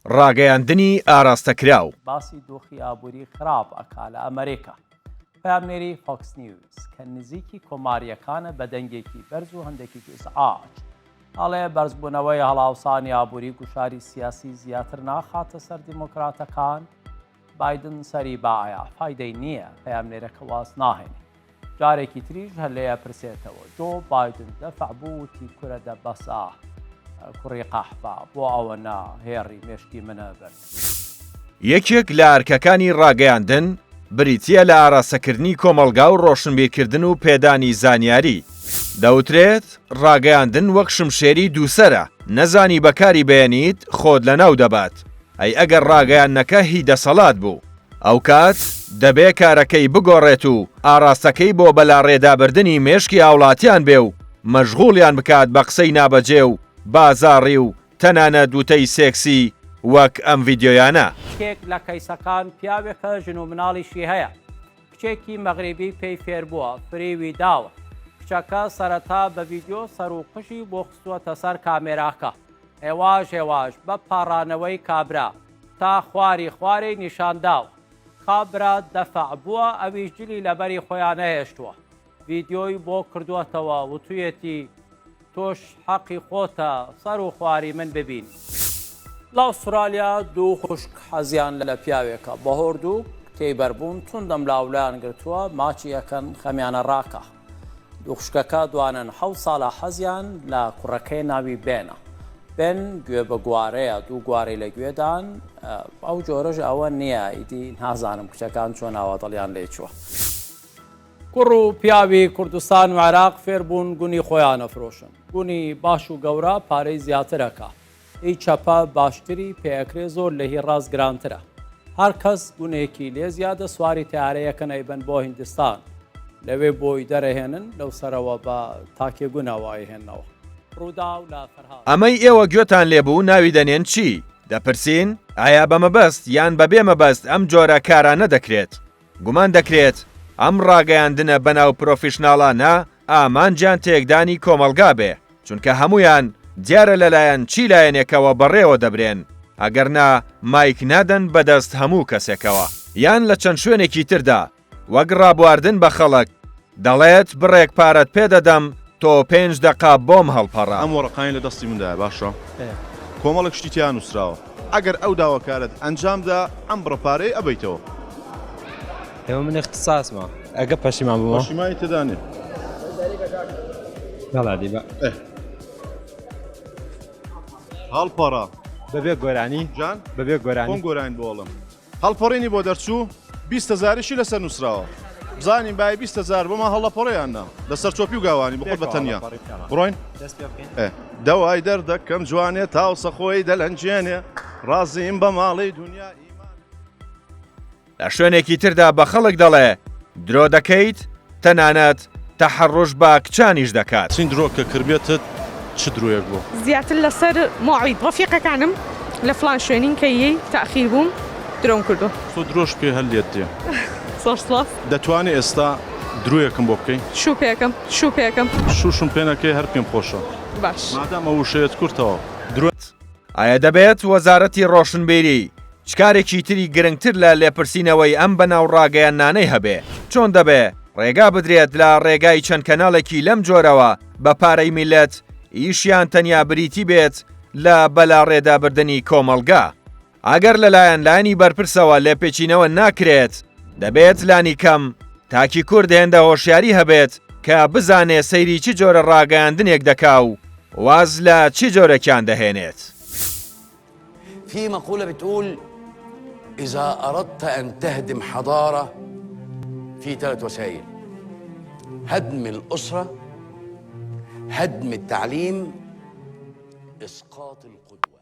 ڕاگەیاندنی ئاراستەکراو. باسی دۆخی ئابووری خراپ ئەکا لە ئەمریکا. پامنێری فۆکس نیوز کە نزیکی کۆماریەکانە بە دەنگێکی بەرز و هەندێکی ئیزعاج ئەڵێ بەرزبوونەوەی هەڵاوسانی ئابووری گوشاری سیاسی زیاتر ناخاتە سەر دیموکراتەکان. بایدن سەری باایە فایدەی نییە پامنێرەکە واز ناهێنێ. جارێکی تریش هەلەیە پرسێتەوە جۆ بایدن دەفع بووتی کورە دەبەسا کوڕی قەحفا بۆ ئەوە نا هێڕی مێشکی منە بەر. یەکێک لە ئەرکەکانی ڕاگەیاندن بریتیە لە ئاراستەکردنی کۆمەڵگا و ڕۆشنبیرکردن و پێدانی زانیاری. دەوترێت ڕاگەیاندن وەک شمشێری دووسەرە، نەزانی بەکاری بێنیت خۆت لەناو دەبات. ئەی ئەگەر ڕاگەیاندنەکە هی دەسەڵات بوو، ئەو کات دەبێ کارەکەی بگۆڕێت و ئاراستەکەی بۆ بەلاڕێدابردنی مێشکی هاوڵاتیان بێ و مەشغوڵیان بکات بە قسەی نابەجێ و بازاڕی و تەنانە دووتەی سێکسی وەک ئەم ڤیدیۆیانە. کێک لە کەیسەکان پیاوێکە ژن و مناڵیشی هەیە. کچێکی مەغریبی پێی فێر بووە فریوی داوە. کچەکە سەرەتا بە ڤیدیۆ سەر و قژی بۆ خستووەتە سەر کامێراکە. هێواش بە پاڕانەوەی کابرا تا خواری نیشانداوە. کابرا دەفع بووە ئەویش جلی لەبەری خۆیان نەهێشتووە. ڤیدیۆی بۆ کردووەتەوە وتویەتی تۆش حەقی خۆتە سەر و خواری من ببین. لە ئوسترالیا دوو خوشک حەزیان لە پیاوێکە بە هۆردوو تێیبەربوون توندەم لاولایان گرتووە ماچی یەکەن خەمیانە ڕاکە. دوو خوشکەکە دوانن 7 ساڵە حەزیان لە کوڕەکەی ناوی بێنە. بێن گوێ بە گوارەیە دوو گوارەی لە گوێدان ئەو جۆرەژ ئەوە نییە ئیدی نازانم کچەکان چۆن ئاوا دڵیان لێ چووە. کوڕ و پیاوی کوردستان و عێراق فێر بوون گونی خۆیان ئەفرۆشن. گونی باش و گەورە پارەی زیاترەکە. هیچ چەپە باشتری پێەکرێ زۆر لە هی ڕاست گرانترە. هەر کەس گونێکی لێ زیادە سواری تیارەیەکە نەیبن بۆ هیندستان. لەوێ بۆی دەرەهێنن لەو سەرەوە بە تاکێگونەوەی هێنەوە. ئەمەی ئێوە گوێتان لێبوو ناوی دەنێن چی؟ دەپرسین ئایا بەمەبەست یان بەبێ مەبەست ئەم جۆرە کارانە دەکرێت؟ گومان دەکرێت ئەم ڕاگەیاندنە بەناو پرۆفیشناڵانە ئامانجیان تێکدانی کۆمەڵگا بێ، چونکە هەمویان دیارە لەلایەن چی لایەنێکەوە بەڕێوە دەبرێن ئەگەرنا مایک نادەن بەدەست هەموو کەسێکەوە یان لە چەند شوێنێکی تردا وەک ڕابواردن بە خەڵک دەڵێت بڕێک پارەت پێدەدەم تۆ 5 دقا بۆم هەڵپەڕە. ئەم وەڕقانی لە دەستی مندایە باشە کۆمەڵک شتیان نووسراوە ئەگەر ئەو داواکارت ئەنجامدا ئەم بڕەپارەی ئەبەیتەوە. ئێوە من اختصاسمە ئەگە پەشیمان بووە پەشیمانی تێدانێ بەڵادی بە هەڵپەڕە بەبێ گۆرانی جان بەبێ گۆرانی گۆرانی بۆڵم هەڵپەڕێنی بۆ دەرچوو 20,000شی لەسەر نووسراوە. بزانین بای 20,000 بۆمە هەڵەپەڕەیاننا لەسەر چۆپی و گاوانی بخۆت بە تەنیا بڕۆین دەوای دەردەکەم جوانێ تاوسە خۆی دەلەنجێنێ ڕازیم بە ماڵی دنیا ئیمان. لە شوێنێکی تردا بە خەڵک دەڵێ درۆ دەکەیت تەنانەت تەحەڕوش بە کچانیش دەکات. چین درۆ کە کردبێتت چ درۆیەک بوو؟ زیاتر لەسەر مواعید ڕەفیقەکانم لە فلان شوێنین کە یەی تاخیر بووم درۆم کردو. تۆ درۆش پێ هەل لێت دێ دەتوانێت ئێستا درۆیەکم بۆ بکەین؟ شوو پێەکەم شوشم پێ نەکەی هەر پێم خۆشە باش مادام ئەو وشەیەت کورتەوە درۆت. ئایا دەبێت وەزارەتی ڕۆشنبیری چکارێکی تری گرنگتر لە لێپرسینەوەی ئەم بەناو ڕاگەیاندنانەی هەبێ؟ چۆن دەبێ ڕێگا بدرێت لە ڕێگای چەند کەناڵێکی لەم جۆرەوە بە پارەی میلەت ئیشیان تەنیا بریتی بێت لە بەلاڕێدابردننی کۆمەڵگا؟ ئەگەر لەلایەن لانی بەرپرسەوە لێپێچینەوە ناکرێت دەبێت لانی کەم تاکی کورد هێندە هۆشیاری هەبێت کە بزانێ سەیری چی جۆرە ڕاگەیاندنێک دەکا و واز لە چی جۆرەکیان دەهێنێت. في مقولة بتقول إذا أردت أن تهدم حضارة في 3 وسائل: هدم الأسرة، هدم التعليم، إسقاط القدوة.